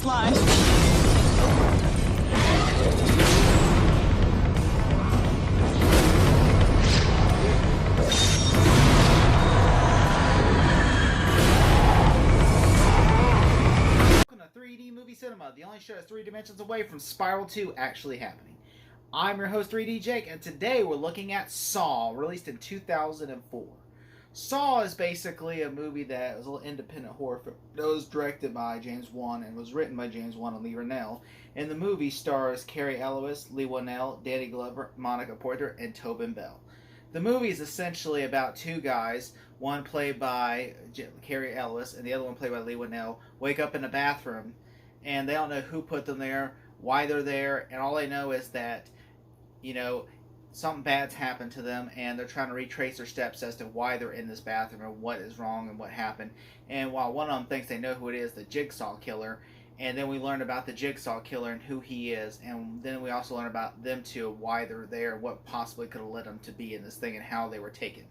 fly. Welcome to 3D Movie Cinema, the only show that's 3 dimensions away from Spiral 2 actually happening. I'm your host 3D Jake, and today we're looking at Saw, released in 2004. Saw is basically a movie that was a little independent horror film that was directed by James Wan and was written by James Wan and Lee Ranell. And the movie stars Cary Elwes, Lee Wanell, Danny Glover, Monica Porter, and Tobin Bell. The movie is essentially about two guys, one played by Cary Elwes and the other one played by Lee Wanell, wake up in a bathroom and they don't know who put them there, why they're there, and all they know is that, something bad's happened to them and they're trying to retrace their steps as to why they're in this bathroom and what is wrong and what happened. And while one of them thinks they know who it is, the Jigsaw Killer, and then we learn about the Jigsaw Killer and who he is, and then we also learn about them two, why they're there, what possibly could have led them to be in this thing, and how they were taken.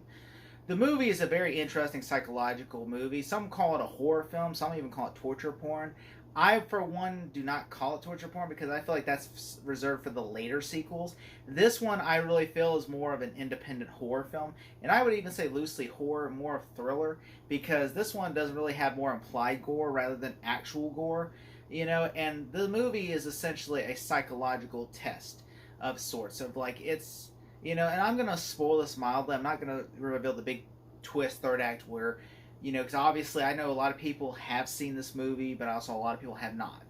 The movie is a very interesting psychological movie. Some call it a horror film, some even call it torture porn. I, for one, do not call it torture porn because I feel like that's reserved for the later sequels. This one, I really feel, is more of an independent horror film. And I would even say loosely horror, more of thriller, because this one does really have more implied gore rather than actual gore. And the movie is essentially a psychological test of sorts. Of like, it's, and I'm going to spoil this mildly. I'm not going to reveal the big twist, third act, where, because obviously I know a lot of people have seen this movie, but also a lot of people have not.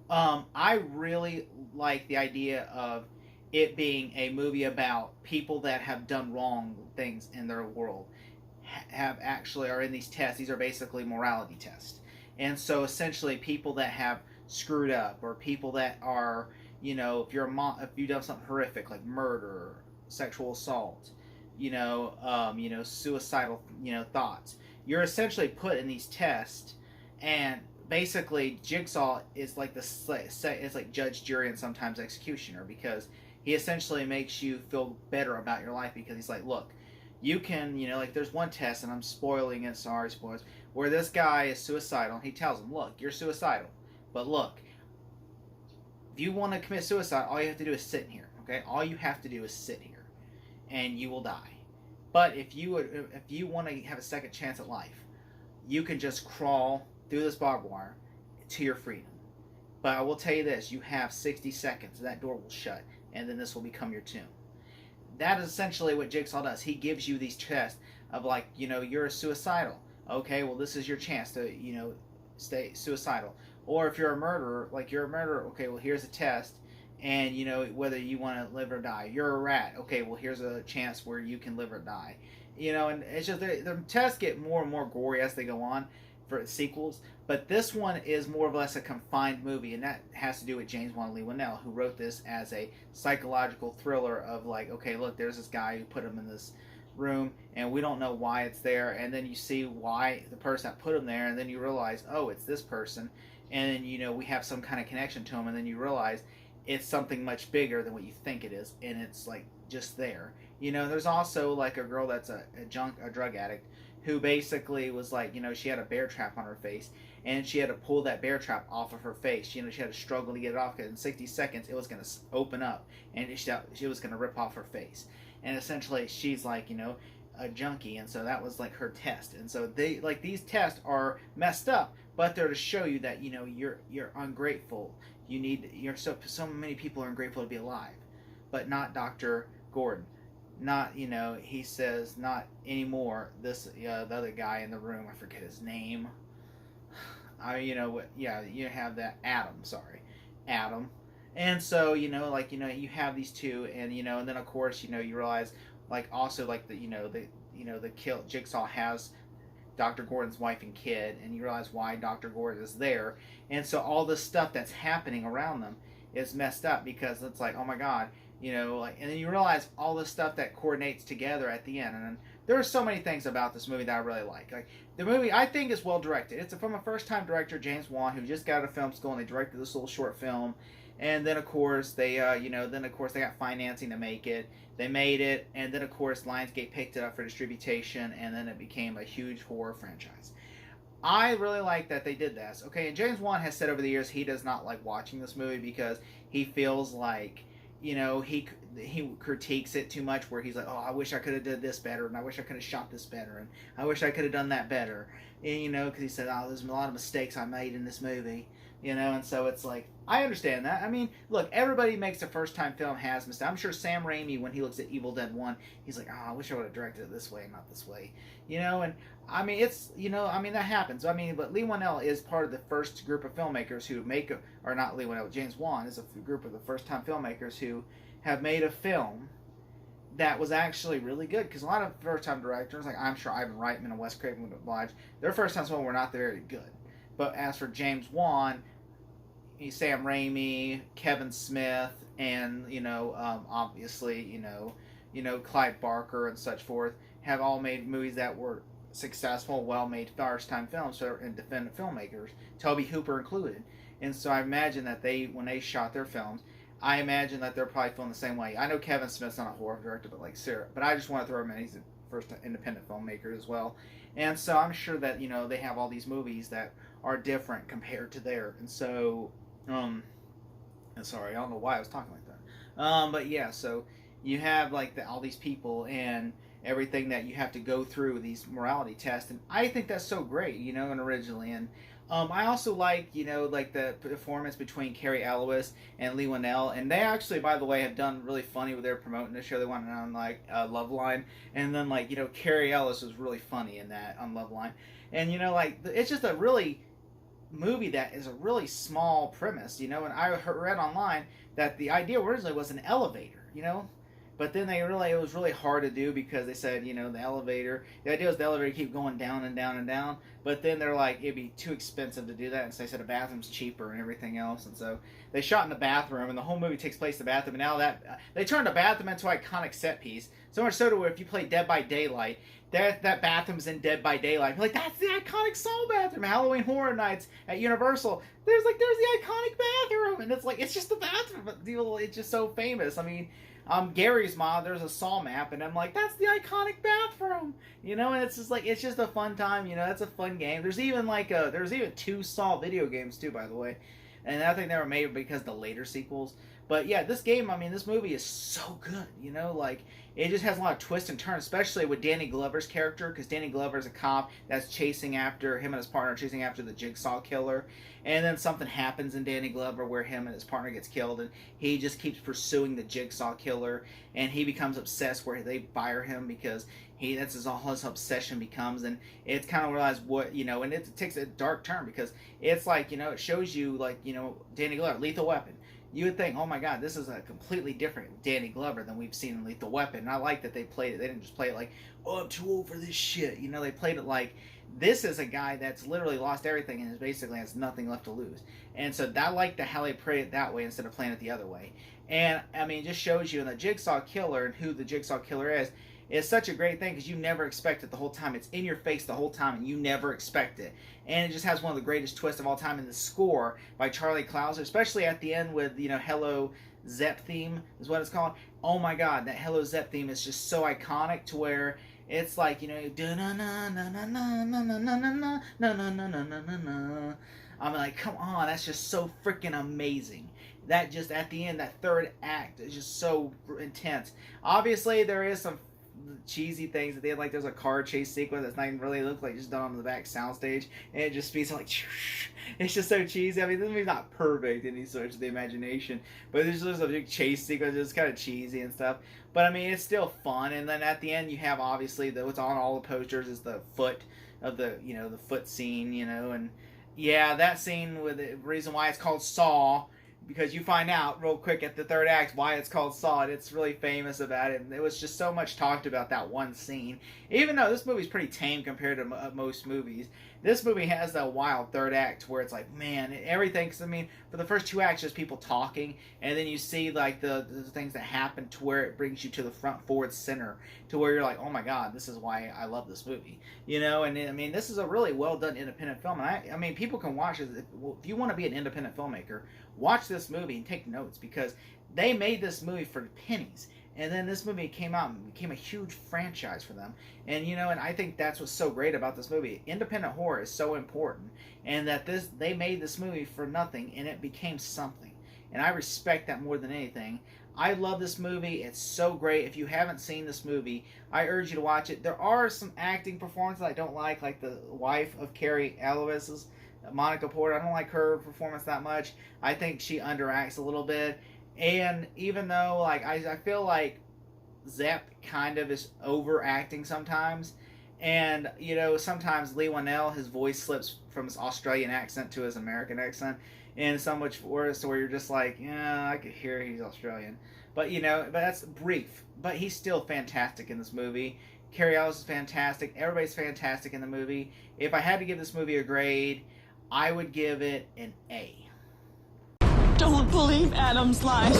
I really like the idea of it being a movie about people that have done wrong things in their world, are in these tests. These are basically morality tests. And so essentially people that have screwed up, or people that are, if you've done something horrific like murder, sexual assault, suicidal, thoughts, you're essentially put in these tests. And basically Jigsaw is like it's like judge, jury, and sometimes executioner, because he essentially makes you feel better about your life, because he's like, look, you can, like there's one test, and I'm spoiling it, sorry, spoilers, where this guy is suicidal, and he tells him, look, you're suicidal, but look, if you want to commit suicide, all you have to do is sit in here, okay? All you have to do is sit here, and you will die. But if you want to have a second chance at life, you can just crawl through this barbed wire to your freedom. But I will tell you this, you have 60 seconds, that door will shut, and then this will become your tomb. That is essentially what Jigsaw does. He gives you these tests of like, you're suicidal. Okay, well, this is your chance to, stay suicidal. Or if you're a murderer, okay, well, here's a test, and, whether you want to live or die. You're a rat. Okay, well, here's a chance where you can live or die. And it's just, the tests get more and more gory as they go on for sequels, but this one is more or less a confined movie, and that has to do with James Wan and Lee Wanell, who wrote this as a psychological thriller of like, okay, look, there's this guy who put him in this room, and we don't know why it's there, and then you see why the person that put him there, and then you realize, oh, it's this person, and then, we have some kind of connection to him, and then you realize it's something much bigger than what you think it is, and it's like just there. There's also like a girl that's a drug addict, who basically was like, she had a bear trap on her face, and she had to pull that bear trap off of her face. She had to struggle to get it off, because in 60 seconds it was going to open up, and she was going to rip off her face. And essentially she's like, a junkie, and so that was like her test. And so they, like, these tests are messed up, but they're to show you that, you're ungrateful. So many people are ungrateful to be alive, but not Dr. Gordon. Not, he says, not anymore. The other guy in the room, I forget his name. You have that Adam. And so, you have these two, and, and then of course, you realize, like, also, like, Jigsaw has Dr. Gordon's wife and kid, and you realize why Dr. Gordon is there. And so all this stuff that's happening around them is messed up, because it's like, oh my God, and then you realize all this stuff that coordinates together at the end. And then there are so many things about this movie that I really like. Like, the movie, I think, is well directed. It's from a first-time director, James Wan, who just got out of film school, and they directed this little short film. And then, of course, they got financing to make it. They made it, and then, of course, Lionsgate picked it up for distribution, and then it became a huge horror franchise. I really like that they did this. Okay, and James Wan has said over the years he does not like watching this movie because he feels like, he critiques it too much. Where he's like, oh, I wish I could have did this better, and I wish I could have shot this better, and I wish I could have done that better. And, because he said, oh, there's a lot of mistakes I made in this movie. And so it's like, I understand that. I mean, look, everybody makes a first time film has mistakes. I'm sure Sam Raimi, when he looks at Evil Dead 1, he's like, oh, I wish I would have directed it this way, not this way. And I mean, that happens. I mean, but Lee Whannell is part of the first group of filmmakers who or not Lee Whannell, James Wan is a group of the first time filmmakers who have made a film that was actually really good. Because a lot of first time directors, like I'm sure Ivan Reitman and Wes Craven would oblige, their first time film were not very good. But as for James Wan, Sam Raimi, Kevin Smith, and obviously Clive Barker and such forth have all made movies that were successful, well-made first-time films for independent filmmakers, Tobe Hooper included. And so I imagine that when they shot their films, I imagine that they're probably feeling the same way. I know Kevin Smith's not a horror director, but I just want to throw him in. He's a first independent filmmaker as well. And so I'm sure that they have all these movies that are different compared to theirs. And so sorry, I don't know why I was talking like that. But yeah, so you have like all these people and everything that you have to go through these morality tests, and I think that's so great, and originally, and I also like, like the performance between Cary Elwes and Lee Whannell, and they actually, by the way, have done really funny with their promoting the show. They went on like Loveline, and then like Cary Elwes was really funny in that on Loveline, and like it's just a really movie that is a really small premise, and I read online that the idea originally was an elevator, but then it was really hard to do because they said, the idea was the elevator keep going down and down and down, but then they're like, it'd be too expensive to do that, and so they said a bathroom's cheaper and everything else, and so they shot in the bathroom, and the whole movie takes place in the bathroom, and now that, they turned the bathroom into an iconic set piece, so much so to where if you play Dead by Daylight, that bathroom's in Dead by Daylight. You're like, that's the iconic Saw bathroom. Halloween Horror Nights at Universal. There's the iconic bathroom, and it's just the bathroom. But it's just so famous. I mean, Gary's Mod, there's a Saw map, and I'm like, that's the iconic bathroom. And it's just like it's just a fun time. It's a fun game. There's even there's even 2 Saw video games too, by the way, and I think they were made because of the later sequels. But yeah, this movie is so good. Like it just has a lot of twists and turns, especially with Danny Glover's character, because Danny Glover's a cop that's chasing after him and his partner, chasing after the Jigsaw killer, and then something happens in Danny Glover where him and his partner gets killed, and he just keeps pursuing the Jigsaw killer, and he becomes obsessed where they fire him because that's all his obsession becomes, and it's kind of realized what and it takes a dark turn because it's like it shows you like Danny Glover, Lethal Weapon. You would think, oh my God, this is a completely different Danny Glover than we've seen in Lethal Weapon. And I like that they played it. They didn't just play it like, oh, I'm too old for this shit. They played it like, this is a guy that's literally lost everything and basically has nothing left to lose. And so I like how they played it that way instead of playing it the other way. And I mean, it just shows you in the Jigsaw Killer and who the Jigsaw Killer is. It's such a great thing because you never expect it the whole time. It's in your face the whole time and you never expect it. And it just has one of the greatest twists of all time in the score by Charlie Clouser, especially at the end with, Hello Zepp theme is what it's called. Oh my God, that Hello Zepp theme is just so iconic to where it's like, I'm like, come on, that's just so freaking amazing. That just at the end, that third act is just so intense. Obviously, there is some cheesy things that they had, like there's a car chase sequence that's not even really look like just done on the back soundstage, and it just speaks like it's just so cheesy. I mean, this movie's not perfect in any stretch of the imagination, but there's just a big chase sequence. It's kind of cheesy and stuff, but I mean, it's still fun. And then at the end, you have obviously what's on all the posters is the foot of the the foot scene, and yeah, that scene with the reason why it's called Saw. Because you find out real quick at the third act why it's called Saw, and it's really famous about it. And it was just so much talked about that one scene. Even though this movie's pretty tame compared to most movies, this movie has that wild third act where it's like, man, everything. Because I mean, for the first 2 acts, just people talking, and then you see like the things that happen to where it brings you to the front forward center, to where you're like, oh my God, this is why I love this movie. And I mean, this is a really well done independent film. And I mean, people can watch it if you want to be an independent filmmaker. Watch this movie and take notes because they made this movie for pennies. And then this movie came out and became a huge franchise for them. And and I think that's what's so great about this movie. Independent horror is so important, and that they made this movie for nothing, and it became something. And I respect that more than anything. I love this movie. It's so great. If you haven't seen this movie, I urge you to watch it. There are some acting performances I don't like the wife of Carrie Elwes's, Monica Porter. I don't like her performance that much. I think she underacts a little bit. And even though I feel like Zepp kind of is overacting sometimes, and sometimes Lee Whannell, his voice slips from his Australian accent to his American accent, and so much worse where you're just like, yeah, I could hear he's Australian, but but that's brief. But he's still fantastic in this movie. Cary Elwes is fantastic. Everybody's fantastic in the movie. If I had to give this movie a grade, I would give it an A. Don't believe Adam's lies.